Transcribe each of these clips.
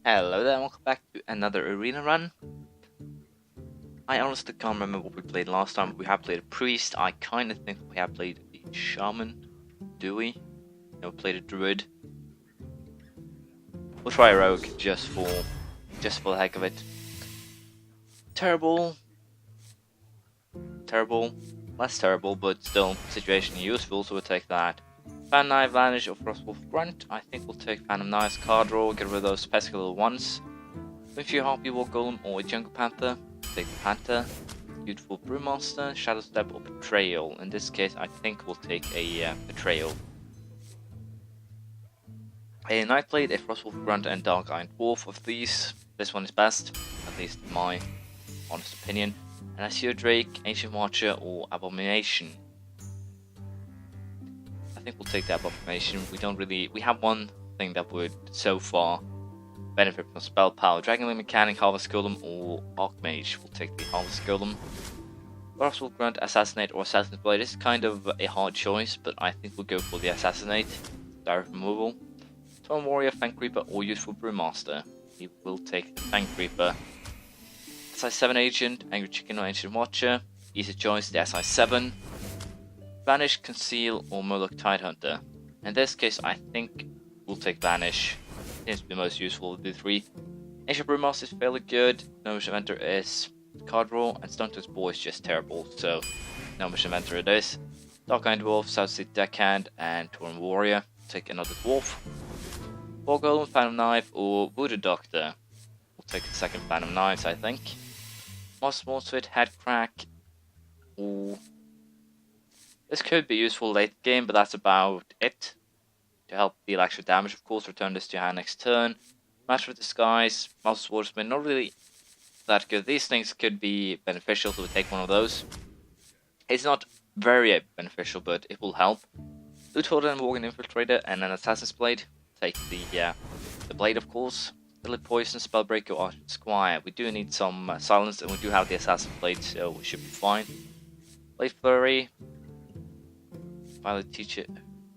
Hello there, and welcome back to another arena run. I honestly can't remember what we played last time. We have played a priest. I kind of think we have played a shaman. Do we? No, played a druid. We'll try a rogue just for the heck of it. Terrible, less terrible, but still situationally useful. So we'll take that. Phantom Knife, Vanish, or Frostwolf Grunt. I think we'll take Phantom Knife's card draw, get rid of those pesky little ones. If you're Hawkiee, War Golem, or a Jungle Panther, take the Panther. Beautiful Brewmaster, Shadow Step, or Betrayal. In this case, I think we'll take a Betrayal. A Nightblade, a Frostwolf Grunt, and Dark Iron Dwarf. Of these, this one is best, at least in my honest opinion. And I see a Drake, Ancient Watcher, or Abomination. I think we'll take the Abomination. We have one thing that would so far benefit from spell power. Dragonlink Mechanic, Harvest Golem, or Archmage. We'll take the Harvest Golem. Frostwolf Grunt, Assassinate, or Assassin's Blade. This is kind of a hard choice, but I think we'll go for the Assassinate. Direct removal. Storm Warrior, Fang Reaper, or Useful Brewmaster. We will take the Fang Reaper. SI7 Agent, Angry Chicken, or Ancient Watcher. Easy choice, the SI7. Vanish, Conceal, or Murloc Tidehunter. In this case, I think we'll take Vanish. Seems to be the most useful of the three. Ancient Brewmaster is fairly good. No Mission Inventor is card draw, and Stunter's Bow is just terrible, so no Mission Inventor it is. Dark Iron Dwarf, South Sea Deckhand, and Torn Warrior. Take another Dwarf. War Golem, Phantom Knife, or Voodoo Doctor. We'll take the second Phantom Knives, I think. Moss Morphit, Head Crack. Ooh. This could be useful late game, but that's about it. To help deal extra damage, of course, return this to your hand next turn. Master of Disguise, Mouse Swordsman, not really that good. These things could be beneficial, so we take one of those. It's not very beneficial, but it will help. Loot Hoarder and Worgen Infiltrator, and an Assassin's Blade. Take the blade, of course. Billy Poison, Spellbreaker, or Squire. We do need some silence, and we do have the Assassin's Blade, so we should be fine. Blade Flurry. Violet Teacher,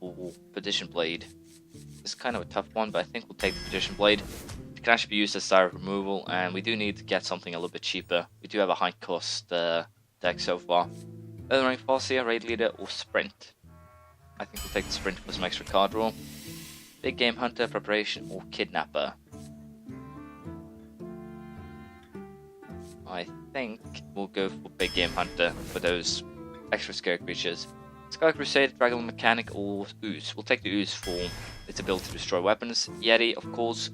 or Perdition Blade. It's kind of a tough one, but I think we'll take the Perdition Blade. It can actually be used as direct removal, and we do need to get something a little bit cheaper. We do have a high cost deck so far. Elden Ring Farseer, Raid Leader, or Sprint. I think we'll take the Sprint for some extra card draw. Big Game Hunter, Preparation, or Kidnapper. I think we'll go for Big Game Hunter for those extra scary creatures. Sky Crusade, Dragon Mechanic, or Ooze. We'll take the Ooze for its ability to destroy weapons. Yeti, of course.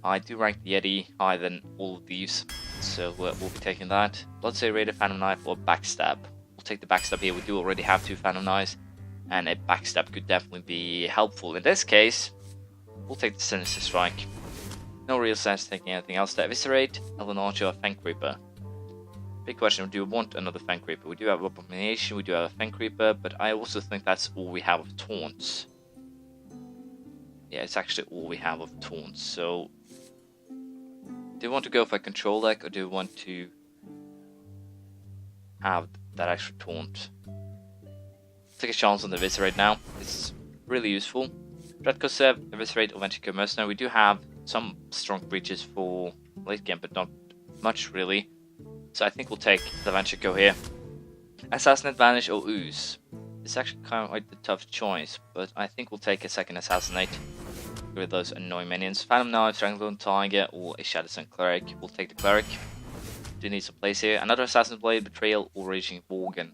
I do rank the Yeti higher than all of these, so we'll be taking that. Bloodsail Raider, Phantom Knife, or Backstab. We'll take the Backstab here. We do already have two Phantom Knives, and a Backstab could definitely be helpful. In this case, we'll take the Sinister Strike. No real sense taking anything else. The Eviscerate, Elven Archer, or Fang Creeper. Big question, do we want another Fang Creeper? We do have Abomination, we do have a Fang Creeper, but I also think that's all we have of Taunts. Yeah, it's actually all we have of Taunts, so... Do we want to go for a control deck, or do we want to have that extra Taunt? Take a chance on the Eviscerate now, it's really useful. Dreadcosev, Eviscerate, or Venture Mercenary. We do have some strong creatures for late game, but not much really. So I think we'll take the Venture here. Assassinate, Vanish, or Ooze. It's actually kind of like the tough choice, but I think we'll take a second Assassinate. Get rid of those annoying minions. Phantom Knife, Stranglethorn Tiger, or a Shadow Sun Cleric. We'll take the Cleric. Do need some place here. Another Assassin's Blade, Betrayal, or Raging Worgen.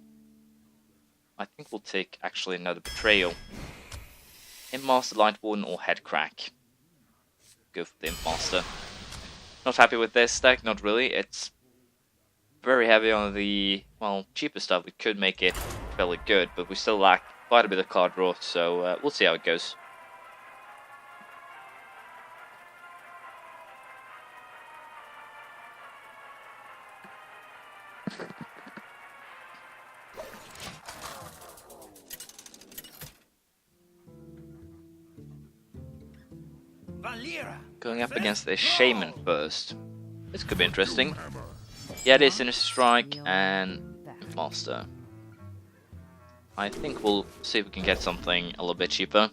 I think we'll take actually another Betrayal. Impmaster, Light Warden, or Head Crack. Go for the Impmaster. Not happy with this deck, not really. It's very heavy on the, well, cheaper stuff. We could make it fairly good, but we still lack quite a bit of card draw, so we'll see how it goes. Going up against a Shaman first. This could be interesting. Yeah, it is Sinister Strike and Master. I think we'll see if we can get something a little bit cheaper.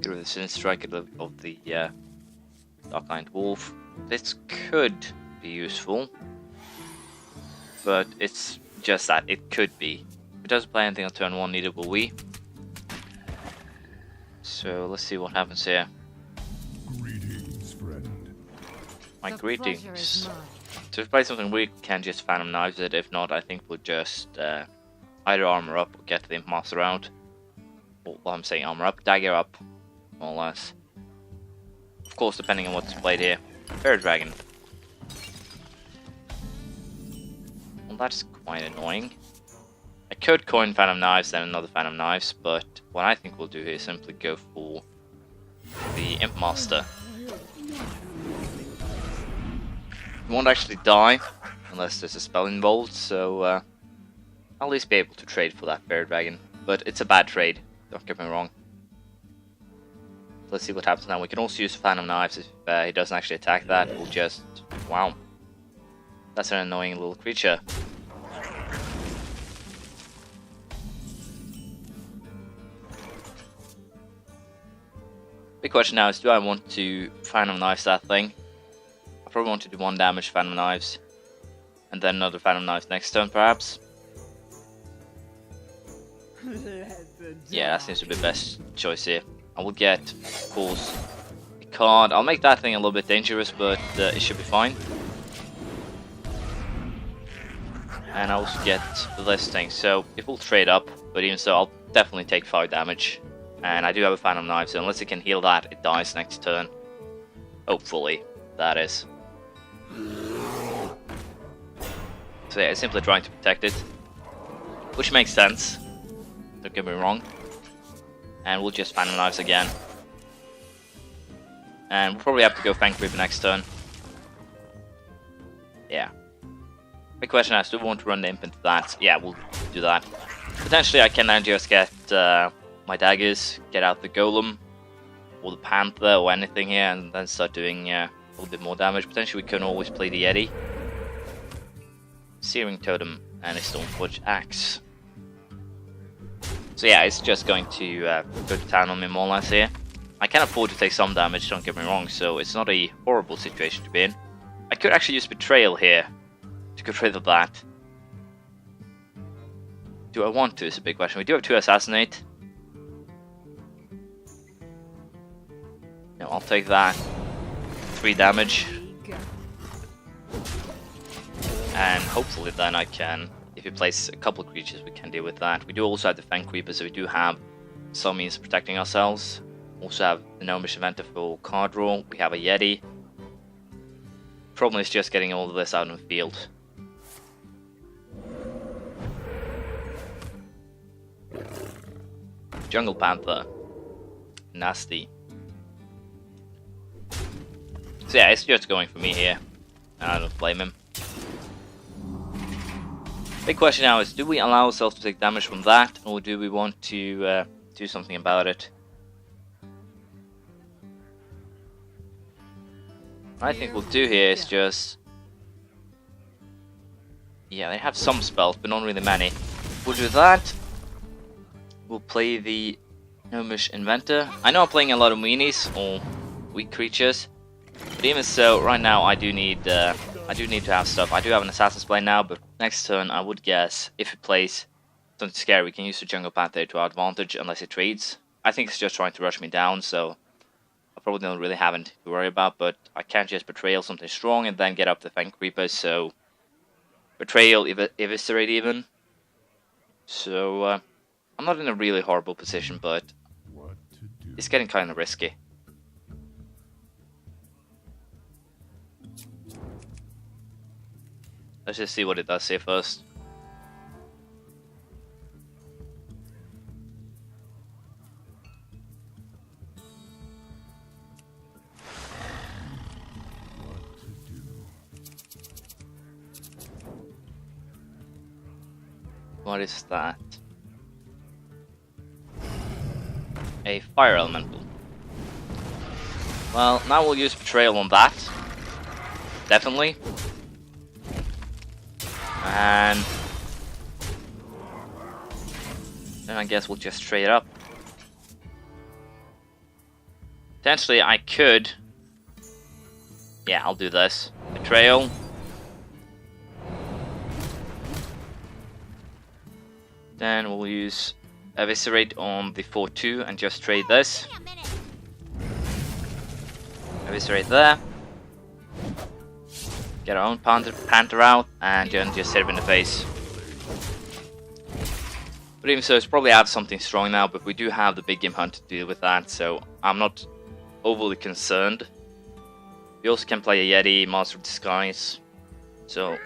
Get rid of the Sinister Strike of the Dark-Lined Wolf. This could be useful, but it's just that it could be. If it doesn't play anything on turn 1, neither will we. So let's see what happens here. Greetings, friend. My greetings. To play something we can just Phantom Knives it. If not, I think we'll just either armor up or get the Imp Master out. Well, I'm saying armor up, dagger up, more or less. Of course, depending on what's played here. Fair Dragon. Well, that's quite annoying. I could coin Phantom Knives, then another Phantom Knives, but what I think we'll do here is simply go for the Imp Master. He won't actually die unless there's a spell involved, so I'll at least be able to trade for that Fair Dragon. But it's a bad trade, don't get me wrong. Let's see what happens now. We can also use Phantom Knives if he doesn't actually attack that. We'll just... wow. That's an annoying little creature. Big question now is, do I want to Phantom Knives that thing? I probably want to do 1 damage Phantom Knives, and then another Phantom Knives next turn, perhaps. Yeah, that seems to be the best choice here. I will get, of course, a card. I'll make that thing a little bit dangerous, but it should be fine. And I also get this thing, so it will trade up, but even so, I'll definitely take 5 damage. And I do have a Phantom Knife, so unless it can heal that, it dies next turn. Hopefully, that is. So yeah, it's simply trying to protect it, which makes sense, don't get me wrong. And we'll just Phantom Knives again. And we'll probably have to go Fang Reaper next turn. Yeah. Big question is, do we want to run the Imp into that? Yeah, we'll do that. Potentially I can then just get my daggers, get out the Golem, or the Panther, or anything here, and then start doing a little bit more damage. Potentially we can always play the Yeti. Searing Totem and a Stoneforge Axe. So yeah, it's just going to go to town on me more or less here. I can afford to take some damage, don't get me wrong, so it's not a horrible situation to be in. I could actually use Betrayal here to get rid of that. Do I want to is a big question. We do have 2 Assassinate. No, I'll take that. 3 damage. And hopefully then I can, if we place a couple of creatures, we can deal with that. We do also have the Fang Creeper, so we do have some means of protecting ourselves. Also have the Gnomish Inventor for card draw. We have a Yeti. Problem is just getting all of this out in the field. Jungle Panther. Nasty. So yeah, it's just going for me here. I don't blame him. Big question now is, do we allow ourselves to take damage from that, or do we want to do something about it? What I think we'll do here is just... yeah, they have some spells, but not really many. We'll do that. We'll play the Gnomish Inventor. I know I'm playing a lot of weenies, or weak creatures, but even so, right now I do need to have stuff. I do have an Assassin's Blade now, but next turn I would guess if it plays something scary, we can use the Jungle Panther to our advantage unless it trades. I think it's just trying to rush me down, so I probably don't really have anything to worry about, but I can't just Betrayal something strong and then get up the Fang Creeper, so Betrayal, Eviscerate even. So I'm not in a really horrible position, but it's getting kind of risky. Let's just see what it does here first. What is that? A Fire Elemental. Well, now we'll use Betrayal on that. Definitely. And then I guess we'll just trade up. Potentially I could Yeah, I'll do this. Betrayal. Then we'll use Eviscerate on the 4-2 and just trade this. Eviscerate there. Get our own Panther out and then just hit him in the face. But even so, it's probably out something strong now, but we do have the big game hunt to deal with that, so I'm not overly concerned. We also can play a Yeti, Master of Disguise, so...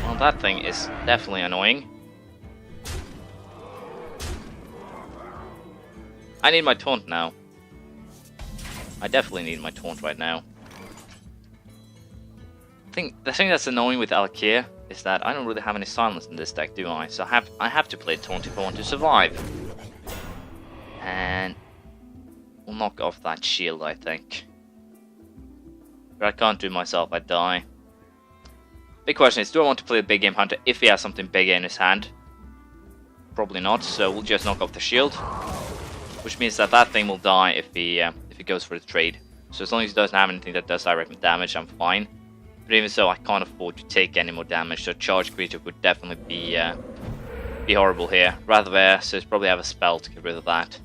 Well, that thing is definitely annoying. I need my taunt now. I definitely need my taunt right now. The thing that's annoying with Hawkiee is that I don't really have any silence in this deck, do I? So I have to play taunt if I want to survive. And we'll knock off that shield, I think. But I can't do it myself, I die. Big question is, do I want to play a big game hunter if he has something bigger in his hand? Probably not, so we'll just knock off the shield. Which means that that thing will die if he goes for the trade. So as long as he doesn't have anything that does direct damage, I'm fine. But even so, I can't afford to take any more damage, so charge creature would definitely be horrible here. Rather there, so it's probably have a spell to get rid of that.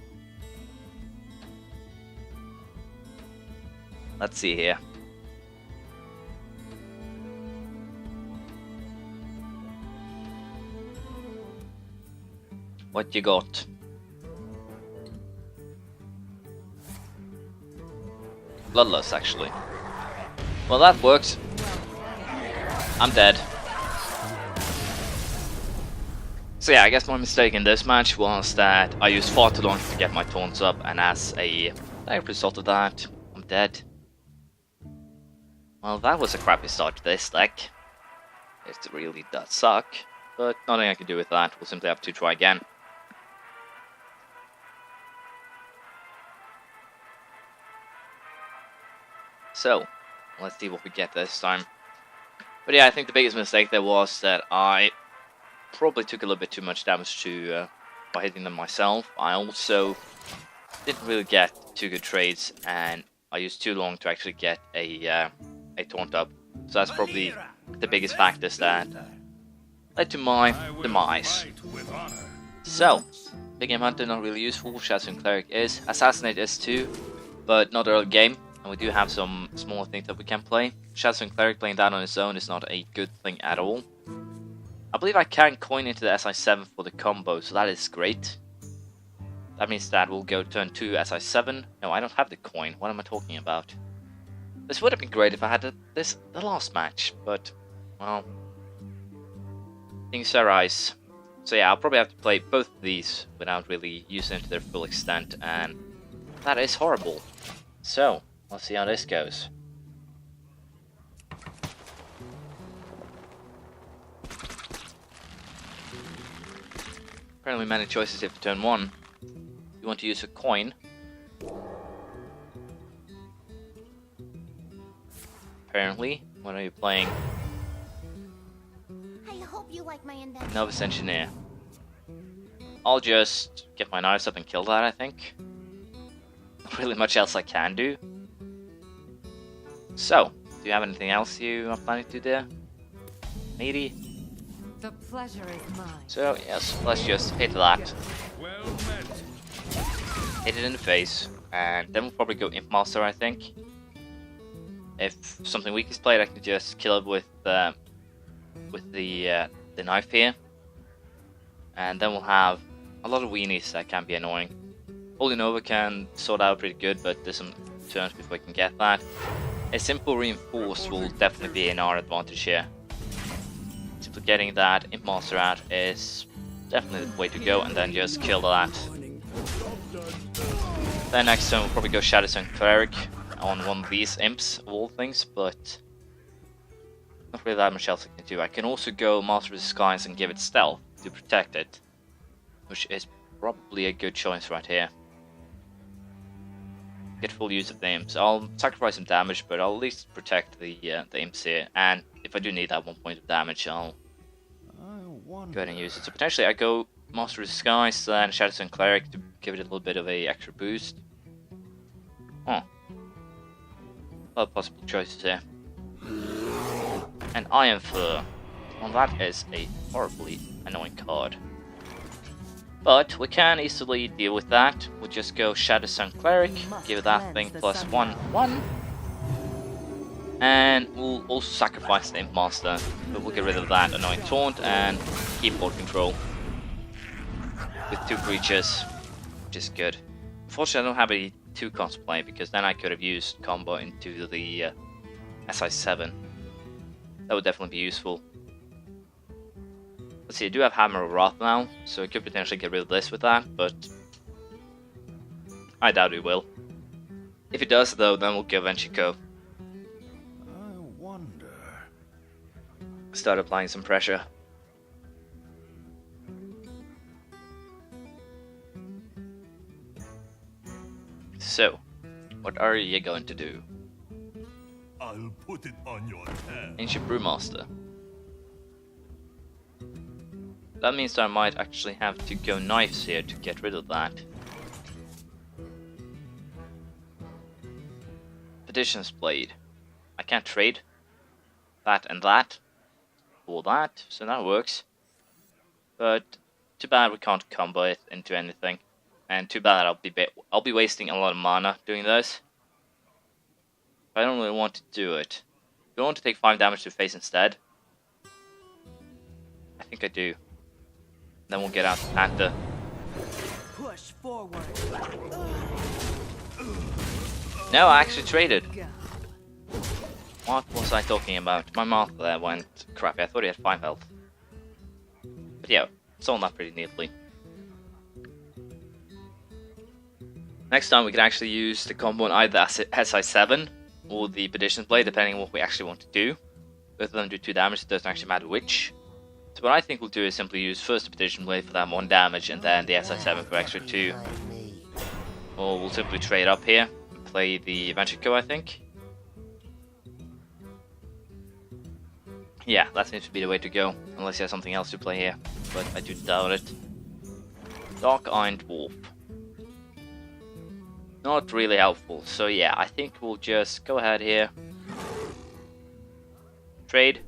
Let's see here. What you got? Bloodlust, actually. Well, that works. I'm dead. So yeah, I guess my mistake in this match was that I used far too long to get my taunts up, and as a direct result of that, I'm dead. Well, that was a crappy start to this deck. It really does suck, but nothing I can do with that. We'll simply have to try again. So, let's see what we get this time. But yeah, I think the biggest mistake there was that I probably took a little bit too much damage by hitting them myself. I also didn't really get two good trades, and I used too long to actually get a taunt up. So that's probably the biggest factors that led to my demise. So, big game hunter not really useful. Shadowstone Cleric is. Assassinate is too, but not early game. And we do have some smaller things that we can play. Shadowstone Cleric playing that on its own is not a good thing at all. I believe I can coin into the SI7 for the combo, so that is great. That means that we'll go turn 2 SI7. No, I don't have the coin. What am I talking about? This would have been great if I had the last match, but, well, things arise. So yeah, I'll probably have to play both of these without really using them to their full extent, and that is horrible. So, let's see how this goes. Apparently many choices here for turn 1. You want to use a coin. Apparently, what are you playing? I hope you like my invention. Novice Engineer. I'll just get my knives up and kill that, I think. Not really much else I can do. So, do you have anything else you are planning to do there? Needy? The pleasure is mine. So, yes, let's just hit that. Well met. Hit it in the face. And then we'll probably go Imp Master, I think. If something weak is played, I can just kill it with the knife here. And then we'll have a lot of weenies that can be annoying. Holding over can sort out pretty good, but there's some turns before we can get that. A simple reinforce will definitely be in our advantage here. Simply getting that Imp Master out is definitely the way to go, and then just kill that. Then next turn we'll probably go Shadowstone Cleric on one of these imps of all things, but not really that much else I can do. I can also go Master of Disguise and give it stealth to protect it, which is probably a good choice right here. Get full use of the imps. I'll sacrifice some damage, but I'll at least protect the imps here, and if I do need that 1 point of damage, I'll go ahead and use it. So potentially I go Master of Disguise, then Shadowstone Cleric to give it a little bit of a extra boost. Huh. lot of possible choices here. And Iron Fur. Well, that is a horribly annoying card. But we can easily deal with that. We'll just go Shadow Sun Cleric, give that thing +1/1. And we'll also sacrifice the Imp Master, but we'll get rid of that annoying taunt and keep board control with 2 creatures, which is good. Unfortunately, I don't have any 2 cards to play because then I could have used combo into the SI7. That would definitely be useful. Let's see, I do have Hammer of Wrath now, so I could potentially get rid of this with that, but I doubt it will. If it does, though, then we'll go Venchico. I wonder. Start applying some pressure. So, what are you going to do? I'll put it on your tab. Ancient Brewmaster. That means that I might actually have to go Knives here to get rid of that. Petition's Blade. I can't trade that and that for that, so that works. But too bad we can't combo it into anything, and too bad I'll be wasting a lot of mana doing this. But I don't really want to do it. Do I want to take 5 damage to face instead? I think I do. Then we'll get out the Panther. Push forward. No, I actually traded. What was I talking about? My mouth there went crappy. I thought he had 5 health. But yeah, sold that pretty neatly. Next time we can actually use the combo on either SI7 or the Petition's Blade, depending on what we actually want to do. Both of them do 2 damage, it doesn't actually matter which. So what I think we'll do is simply use first the Petition's Blade for that 1 damage and then the SI7 for extra 2. Or we'll simply trade up here and play the Venchico, I think. Yeah, that seems to be the way to go, unless you have something else to play here, but I do doubt it. Dark Iron Dwarf. Not really helpful, so yeah, I think we'll just go ahead here. Trade.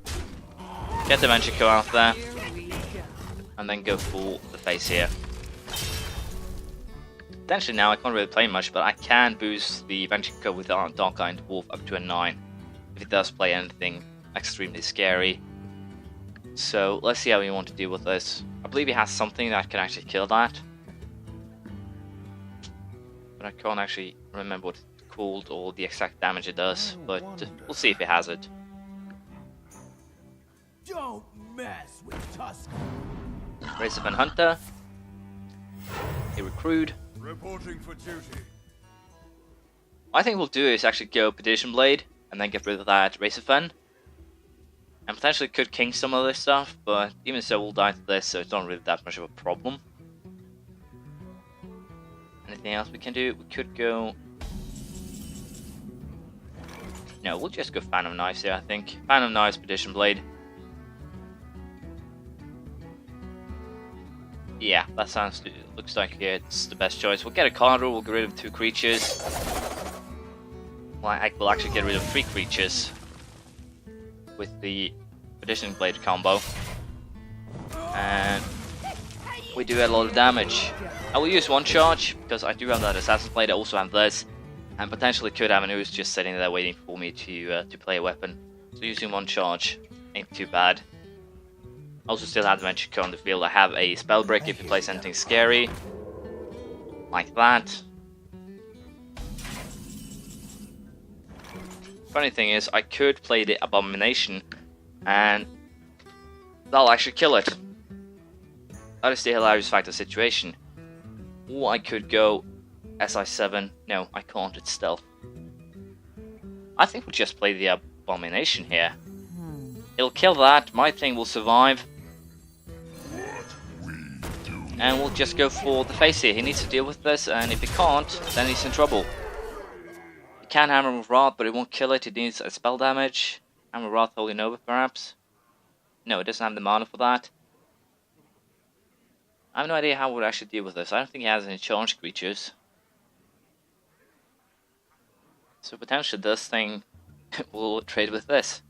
Get the Venchico out there. And then go for the face here. Potentially now I can't really play much, but I can boost the Venchico with Dark Iron Dwarf up to a 9. If it does play anything extremely scary. So let's see how we want to deal with this. I believe he has something that can actually kill that. But I can't actually remember what it's called or the exact damage it does. But we'll see if it has it. Don't mess with Tusk. Race of an Hunter. A Recruit. Reporting for duty. What I think we'll do is actually go Petition Blade and then get rid of that Race of Fun. And potentially could king some of this stuff, but even so we'll die to this, so it's not really that much of a problem. Anything else we can do? We could go... No, we'll just go Phantom Knives here, I think. Phantom Knives, Petition Blade. Yeah, that sounds... looks like it's the best choice. We'll get a card rule, we'll get rid of 2 creatures. Well, we'll actually get rid of 3 creatures with the Petition Blade combo. And we do a lot of damage. I will use 1 charge, because I do have that Assassin's Blade, I also have this. And potentially could have an who's just sitting there waiting for me to play a weapon. So using 1 charge ain't too bad. I also still have the Venchico on the field. I have a spell break if you place anything scary. Like that. Funny thing is, I could play the Abomination and that'll actually kill it. That is the hilarious fact of the situation. Or I could go SI7. No, I can't, it's stealth. I think we'll just play the Abomination here. It'll kill that, my thing will survive. And we'll just go for the face here. He needs to deal with this, and if he can't, then he's in trouble. He can Hammer with Wrath, but it won't kill it. It needs a spell damage. Hammer Wrath Holy Nova, perhaps? No, it doesn't have the mana for that. I have no idea how we'll actually deal with this. I don't think he has any charged creatures. So potentially this thing we'll trade with this.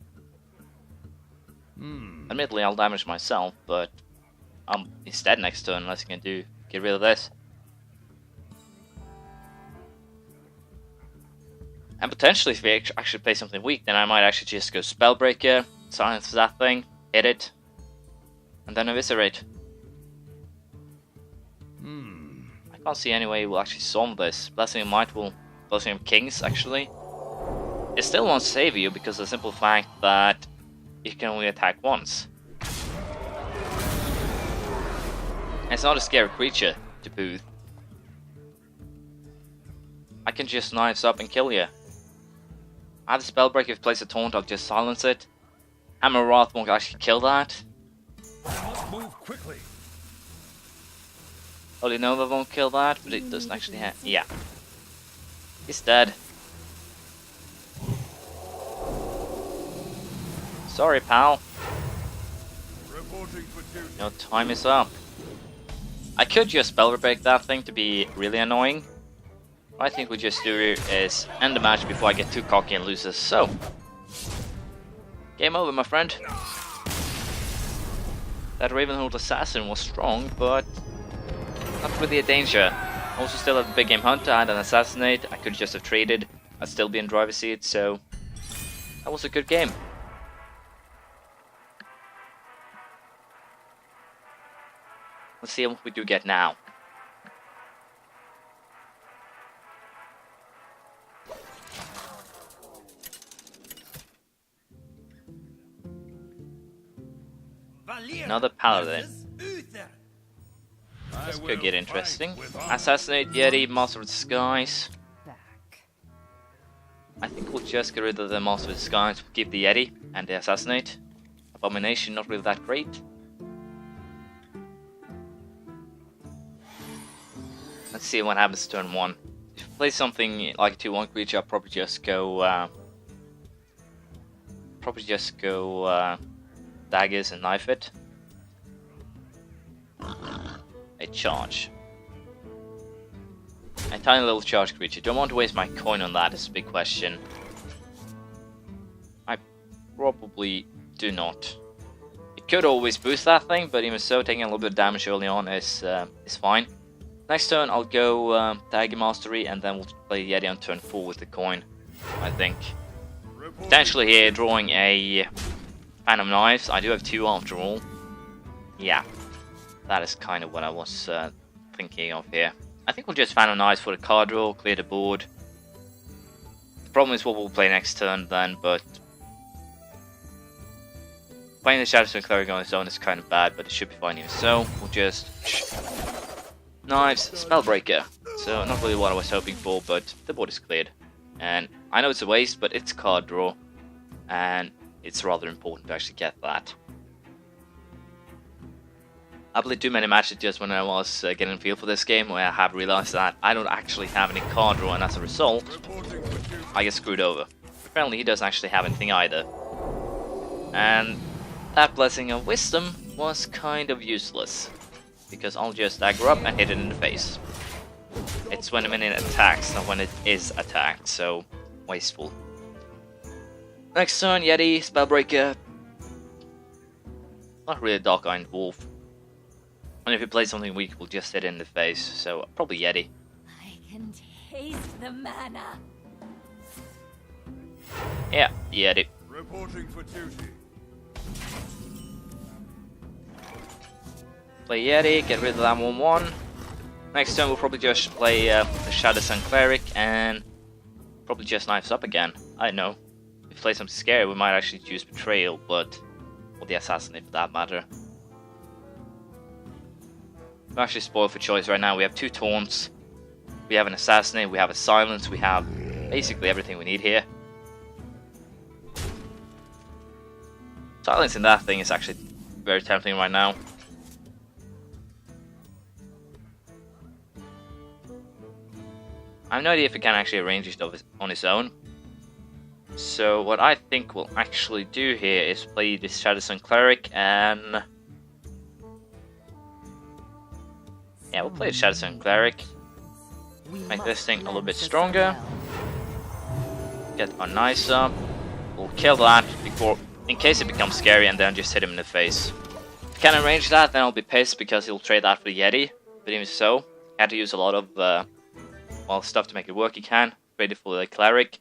Admittedly, I'll damage myself, but he's dead next turn unless he can get rid of this. And potentially, if we actually play something weak, then I might actually just go Spellbreaker, silence that thing, hit it, and then eviscerate. I can't see any way we'll actually solve this. Blessing of Might will... Blessing of Kings, actually. It still won't save you because of the simple fact that you can only attack once. And it's not a scary creature to boot. I can just knives up and kill you. I have the Spellbreaker. If you place a taunt, I'll just silence it. Hammer Wrath won't actually kill that. Move quickly. Holy Nova won't kill that, but it doesn't actually have... Yeah. He's dead. Sorry, pal. Reporting for duty. Your time is up. I could just Spellbreak that thing to be really annoying. What I think we just do is end the match before I get too cocky and lose this. So, game over, my friend. That Ravenhold Assassin was strong, but not really a danger. Also still have a big game Hunter, I had an Assassinate, I could just have traded, I'd still be in driver's seat, so that was a good game. Let's see what we do get now. Another Paladin. This could get interesting. Assassinate, Yeti, Master of Disguise. I think we'll just get rid of the Master of Disguise, we'll keep the Yeti and the Assassinate. Abomination, not really that great. Let's see what happens turn 1. If you play something like a 2-1 creature, I'll probably just go daggers and knife it. A charge. A tiny little charge creature. Don't want to waste my coin on that, is a big question. I probably do not. It could always boost that thing, but even so, taking a little bit of damage early on is fine. Next turn, I'll go Dagger Mastery, and then we'll play Yeti on turn 4 with the coin, I think. Potentially here, drawing a Phantom Knives. I do have 2 after all. Yeah. That is kind of what I was thinking of here. I think we'll just Phantom Knives for the card draw, clear the board. The problem is what we'll play next turn then, but playing the Shadowstone Cleric on its own is kind of bad, but it should be fine even so. We'll just Knives, Spellbreaker. So not really what I was hoping for, but the board is cleared. And I know it's a waste, but it's card draw, and it's rather important to actually get that. I played too many matches just when I was getting a feel for this game, where I have realized that I don't actually have any card draw, and as a result, I get screwed over. Apparently he doesn't actually have anything either. And that Blessing of Wisdom was kind of useless, because I'll just dagger up and hit it in the face. It's when it attacks, not when it is attacked, so wasteful. Next turn, Yeti, Spellbreaker. Not really a Dark Iron Wolf. And if he plays something weak, we'll just hit it in the face, so probably Yeti. I can taste the mana. Yeah, Yeti. Reporting for duty. Play Yeti, get rid of that 1-1. Next turn we'll probably just play the Shadowstone Cleric and probably just knives up again. I don't know. If we play something scary, we might actually choose Betrayal, but or the Assassinate for that matter. We're actually spoiled for choice right now. We have 2 taunts, we have an Assassinate, we have a Silence, we have basically everything we need here. Silencing that thing is actually very tempting right now. I have no idea if it can actually arrange stuff on its own. So what I think we'll actually do here is play this Shadowstone Cleric and... yeah, we'll play the Shadowstone Cleric. Make this thing a little bit stronger. Get our knives up. we'll kill that before, in case it becomes scary, and then just hit him in the face. If I can't arrange that, then I'll be pissed because he'll trade that for the Yeti. But even so, I had to use a lot of well, stuff to make it work. He can trade it for the cleric,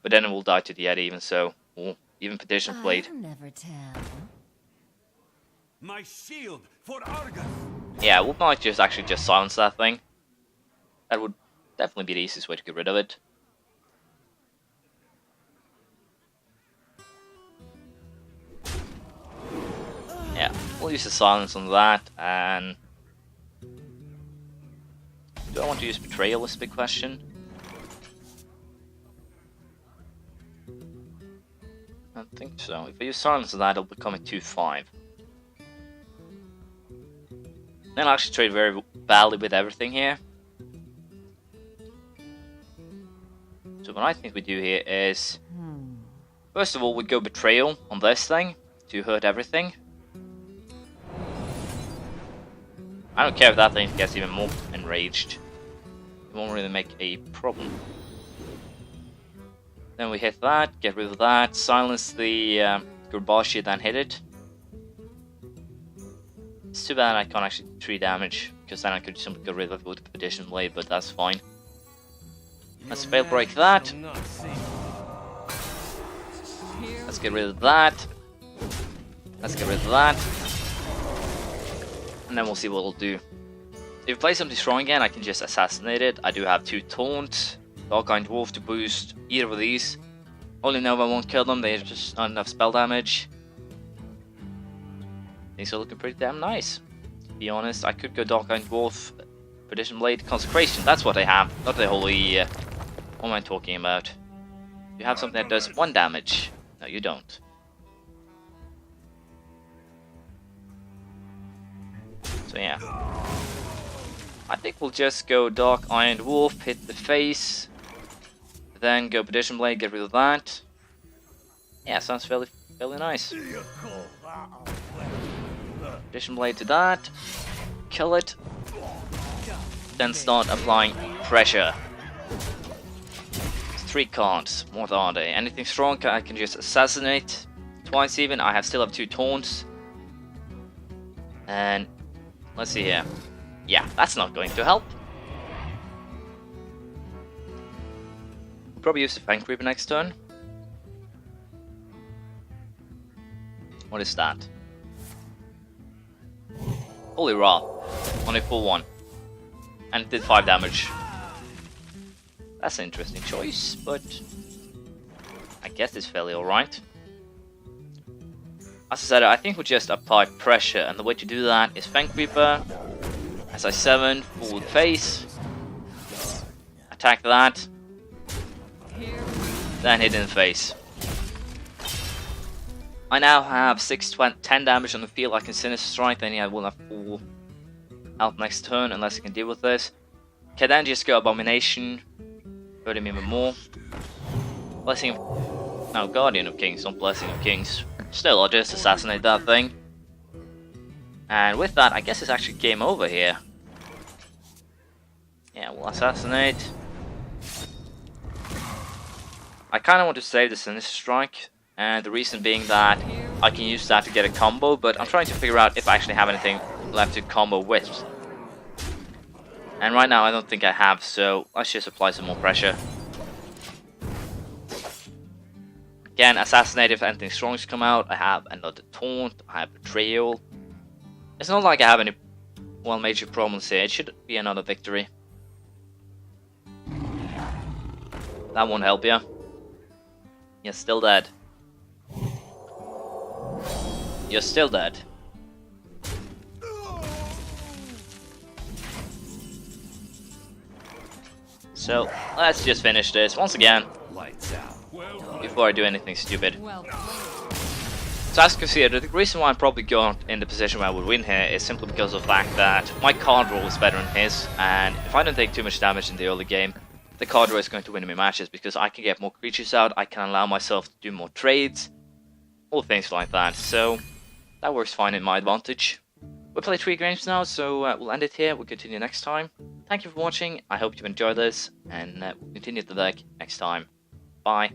but then it will die to the Yeti. Even so, ooh, even petition blade. I'll never tell. My shield for Argus. Yeah, we might just actually just silence that thing. That would definitely be the easiest way to get rid of it. Yeah, we'll use the silence on that, and do I want to use betrayal is the big question. I don't think so. If I use silence on that, it'll become a 2-5. Then I'll actually trade very badly with everything here. So what I think we do here is, first of all, we go betrayal on this thing to hurt everything. I don't care if that thing gets even more enraged. It won't really make a problem. Then we hit that, get rid of that, silence the Gurbashi, then hit it. It's too bad I can't actually 3 damage, because then I could simply get rid of it with the Petition Blade, but that's fine. Let's fail break that. Let's get rid of that. Let's get rid of that. And then we'll see what it'll do. If I play something strong again, I can just assassinate it. I do have 2 taunts, Hawkiee and Dwarf to boost either of these. Only Nova won't kill them, they just not enough spell damage. Things are looking pretty damn nice. To be honest, I could go Hawkiee and Dwarf, Petition Blade, Consecration. That's what I have, not the holy. What am I talking about? You have something that does 1 damage. No, you don't. So yeah. I think we'll just go Dark Iron Wolf, hit the face. Then go Petition Blade, get rid of that. Yeah, sounds fairly nice. Petition Blade to that. Kill it. Then start applying pressure. 3 cards. What are they? Anything strong I can just assassinate. Twice even. I still have 2 taunts. And let's see here. Yeah, that's not going to help. We'll probably use the Fang Creeper next turn. What is that? Holy Ra. Only full 1. And it did 5 damage. That's an interesting choice, but I guess it's fairly alright. As I said, I think we'll just apply pressure, and the way to do that is Fang Creeper, SI7, full face, attack that, then hit in the face. I now have 10 damage on the field. I can Sinister Strike, then I will have full health next turn, unless I can deal with this. Okay, then just go Abomination, hurt him even more. Blessing of... No, Guardian of Kings, not Blessing of Kings. Still, I'll just assassinate that thing. And with that, I guess it's actually game over here. Yeah, we'll assassinate. I kind of want to save the Sinister Strike, and the reason being that I can use that to get a combo, but I'm trying to figure out if I actually have anything left to combo with. And right now I don't think I have, so let's just apply some more pressure. Again, assassinate if anything strong to come out. I have another taunt, I have betrayal. It's not like I have any major problems here. It should be another victory. That won't help you. You're still dead. You're still dead. So, let's just finish this once again. Lights out. Before I do anything stupid. So as you can see, the reason why I'm probably going in the position where I would win here is simply because of the fact that my card roll is better than his, and if I don't take too much damage in the early game, the card roll is going to win me matches because I can get more creatures out, I can allow myself to do more trades, all things like that, so that works fine in my advantage. We'll play 3 games now, so we'll end it here, we'll continue next time. Thank you for watching, I hope you've enjoyed this, and we'll continue the deck next time. Bye.